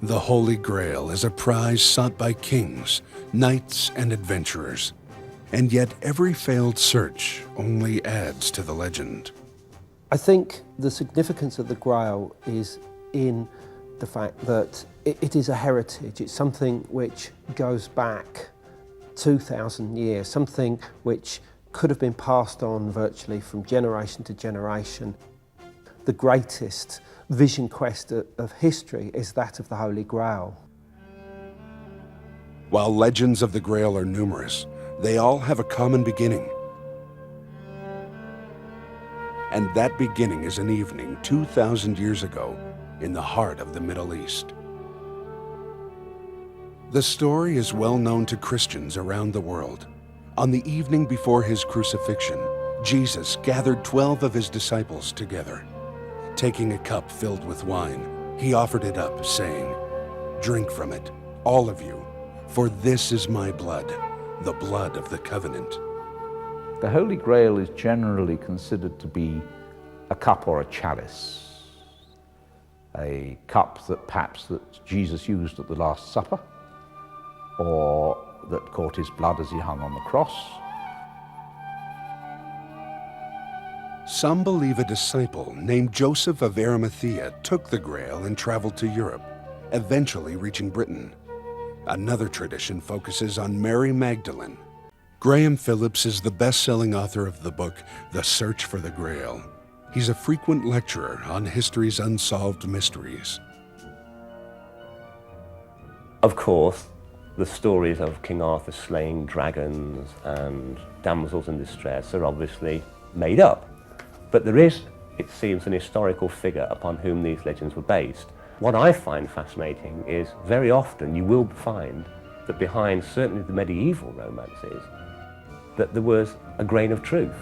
The Holy Grail is a prize sought by kings, knights, and adventurers. And yet every failed search only adds to the legend. I think the significance of the Grail is in the fact that it is a heritage. It's something which goes back 2,000 years, something which could have been passed on virtually from generation to generation. The greatest vision quest of history is that of the Holy Grail. While legends of the Grail are numerous, they all have a common beginning. And that beginning is an evening 2,000 years ago in the heart of the Middle East. The story is well known to Christians around the world. On the evening before his crucifixion, Jesus gathered 12 of his disciples together. Taking a cup filled with wine, he offered it up, saying, "Drink from it, all of you, for this is my blood, the blood of the covenant." The Holy Grail is generally considered to be a cup or a chalice. A cup that perhaps that Jesus used at the Last Supper, or that caught his blood as he hung on the cross. Some believe a disciple named Joseph of Arimathea took the Grail and traveled to Europe, eventually reaching Britain. Another tradition focuses on Mary Magdalene. Graham Phillips is the best-selling author of the book, The Search for the Grail. He's a frequent lecturer on history's unsolved mysteries. Of course, the stories of King Arthur slaying dragons and damsels in distress are obviously made up. But there is, it seems, an historical figure upon whom these legends were based. What I find fascinating is very often you will find that behind certainly the medieval romances, that there was a grain of truth.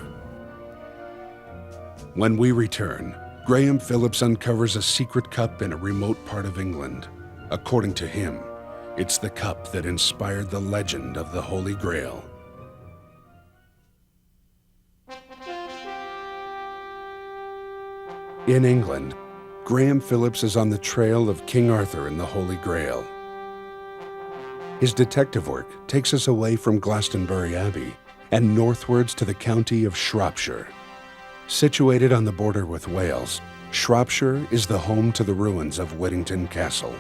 When we return, Graham Phillips uncovers a secret cup in a remote part of England. According to him, it's the cup that inspired the legend of the Holy Grail. In England, Graham Phillips is on the trail of King Arthur and the Holy Grail. His detective work takes us away from Glastonbury Abbey and northwards to the county of Shropshire. Situated on the border with Wales, Shropshire is the home to the ruins of Whittington Castle.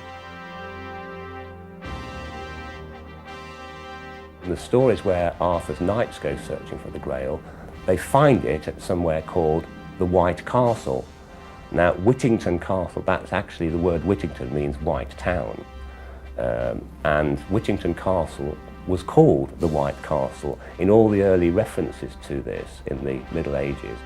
In the stories where Arthur's knights go searching for the Grail, they find it at somewhere called the White Castle. Now, Whittington Castle, that's actually the word Whittington means white town. And Whittington Castle was called the White Castle in all the early references to this in the Middle Ages.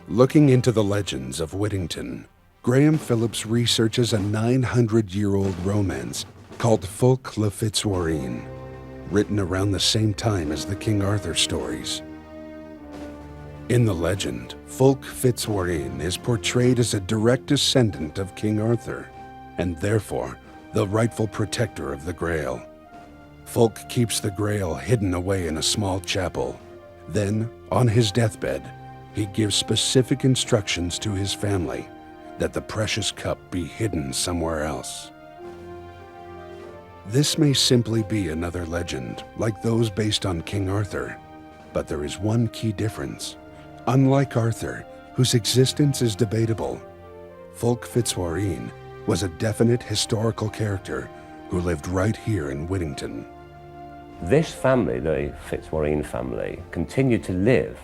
Looking into the legends of Whittington, Graham Phillips researches a 900-year-old romance called Fulk le Fitzwarine, written around the same time as the King Arthur stories. In the legend, Fulk Fitzwarine is portrayed as a direct descendant of King Arthur, and therefore the rightful protector of the Grail. Fulk keeps the Grail hidden away in a small chapel. Then, on his deathbed, he gives specific instructions to his family that the precious cup be hidden somewhere else. This may simply be another legend, like those based on King Arthur, but there is one key difference. Unlike Arthur, whose existence is debatable, Fulk Fitzwarine was a definite historical character who lived right here in Whittington. This family, the Fitzwarine family, continued to live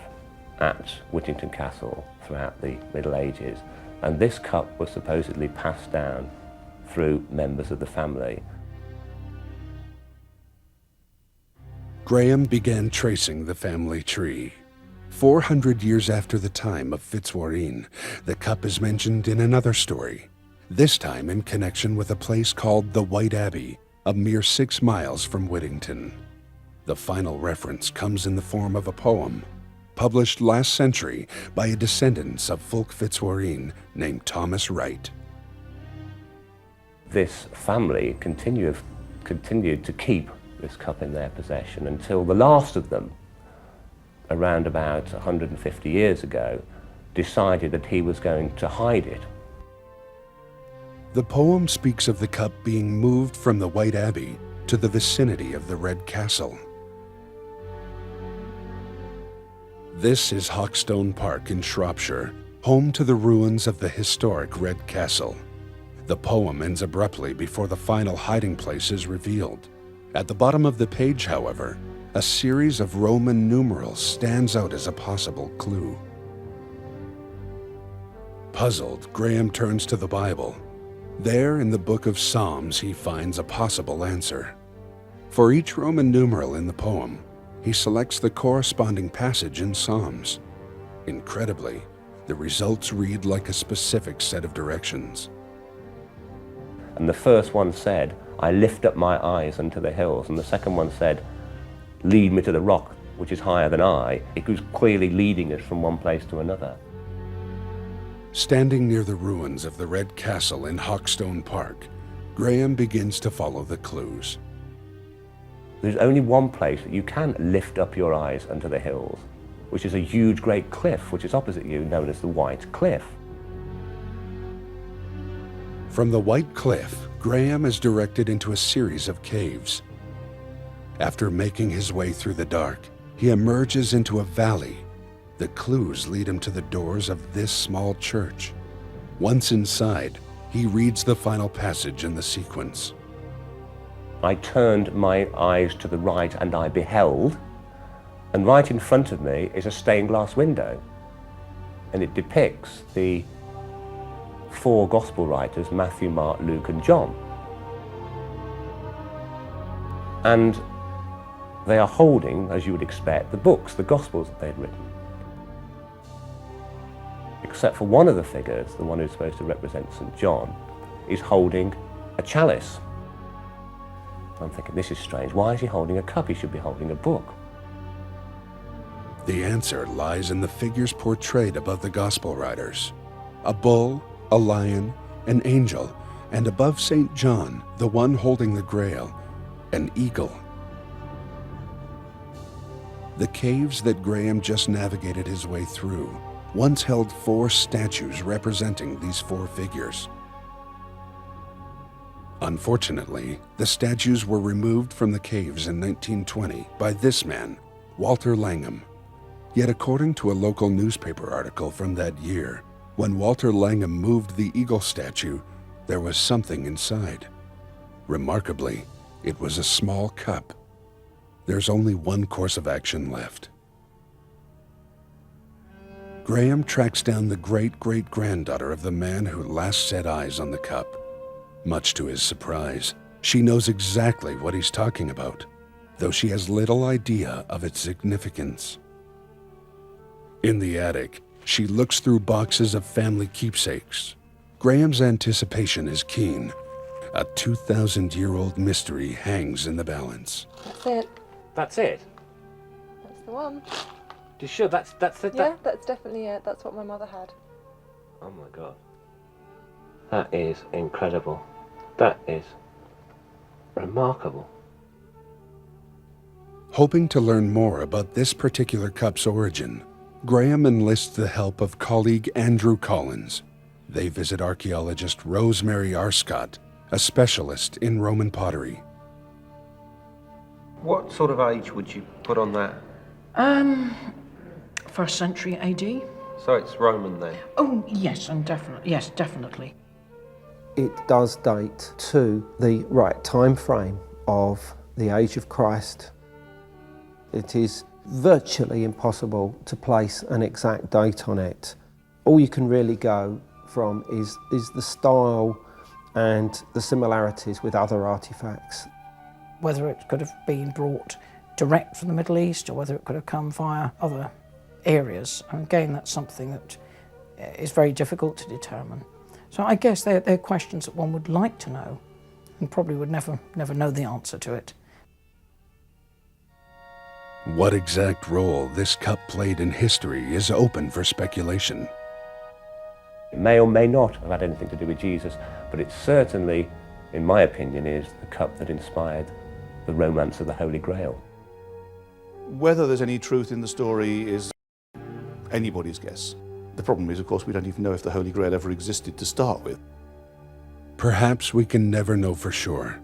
at Whittington Castle throughout the Middle Ages, and this cup was supposedly passed down through members of the family. Graham began tracing the family tree. 400 years after the time of Fitzwarine, the cup is mentioned in another story, this time in connection with a place called the White Abbey, a mere 6 miles from Whittington. The final reference comes in the form of a poem, published last century by a descendant of Fulk Fitzwarine named Thomas Wright. This family continued to keep this cup in their possession until the last of them, around about 150 years ago, decided that he was going to hide it. The poem speaks of the cup being moved from the White Abbey to the vicinity of the Red Castle. This is Hawkstone Park in Shropshire, home to the ruins of the historic Red Castle. The poem ends abruptly before the final hiding place is revealed. At the bottom of the page, however, a series of Roman numerals stands out as a possible clue. Puzzled, Graham turns to the Bible. There, in the book of Psalms, he finds a possible answer. For each Roman numeral in the poem, he selects the corresponding passage in Psalms. Incredibly, the results read like a specific set of directions. And the first one said, I lift up my eyes unto the hills. And the second one said, lead me to the rock which is higher than I. It was clearly leading us from one place to another. Standing near the ruins of the Red Castle in Hawkstone Park, Graham begins to follow the clues. There's only one place that you can lift up your eyes unto the hills, which is a huge great cliff, which is opposite you, known as the White Cliff. From the White Cliff, Graham is directed into a series of caves. After making his way through the dark, he emerges into a valley. The clues lead him to the doors of this small church. Once inside, he reads the final passage in the sequence. I turned my eyes to the right and I beheld, and right in front of me is a stained glass window. And it depicts the four gospel writers, Matthew, Mark, Luke and John. And they are holding, as you would expect, the books, the gospels that they'd written. Except for one of the figures, the one who's supposed to represent St. John, is holding a chalice. I'm thinking, this is strange. Why is he holding a cup? He should be holding a book. The answer lies in the figures portrayed above the gospel writers. A bull, a lion, an angel, and above St. John, the one holding the Grail, an eagle. The caves that Graham just navigated his way through once held 4 statues representing these 4 figures. Unfortunately, the statues were removed from the caves in 1920 by this man, Walter Langham. Yet according to a local newspaper article from that year, when Walter Langham moved the eagle statue, there was something inside. Remarkably, it was a small cup. There's only one course of action left. Graham tracks down the great-great-granddaughter of the man who last set eyes on the cup. Much to his surprise, she knows exactly what he's talking about, though she has little idea of its significance. In the attic, she looks through boxes of family keepsakes. Graham's anticipation is keen. A 2,000-year-old mystery hangs in the balance. That's it. That's it? That's the one. You sure that's it? Yeah, that's definitely it. That's what my mother had. Oh my God. That is incredible. That is remarkable. Hoping to learn more about this particular cup's origin, Graham enlists the help of colleague Andrew Collins. They visit archaeologist Rosemary Arscott, a specialist in Roman pottery. What sort of age would you put on that? 1st century AD. So it's Roman then? Oh, yes, and definitely. It does date to the right time frame of the age of Christ. It is virtually impossible to place an exact date on it. All you can really go from is the style and the similarities with other artifacts. Whether it could have been brought direct from the Middle East or whether it could have come via other areas. And again, that's something that is very difficult to determine. So I guess they're questions that one would like to know and probably would never know the answer to it. What exact role this cup played in history is open for speculation. It may or may not have had anything to do with Jesus, but it certainly, in my opinion, is the cup that inspired the romance of the Holy Grail. Whether there's any truth in the story is anybody's guess. The problem is, of course, we don't even know if the Holy Grail ever existed to start with. Perhaps we can never know for sure.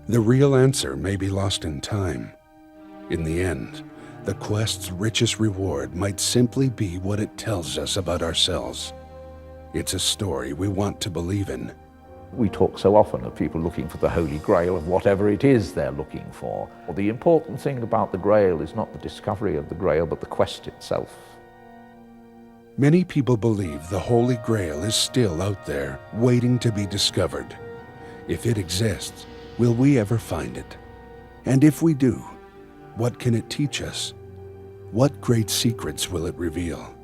The real answer may be lost in time. In the end, the quest's richest reward might simply be what it tells us about ourselves. It's a story we want to believe in. We talk so often of people looking for the Holy Grail of whatever it is they're looking for. Well, the important thing about the Grail is not the discovery of the Grail, but the quest itself. Many people believe the Holy Grail is still out there, waiting to be discovered. If it exists, will we ever find it? And if we do, what can it teach us? What great secrets will it reveal?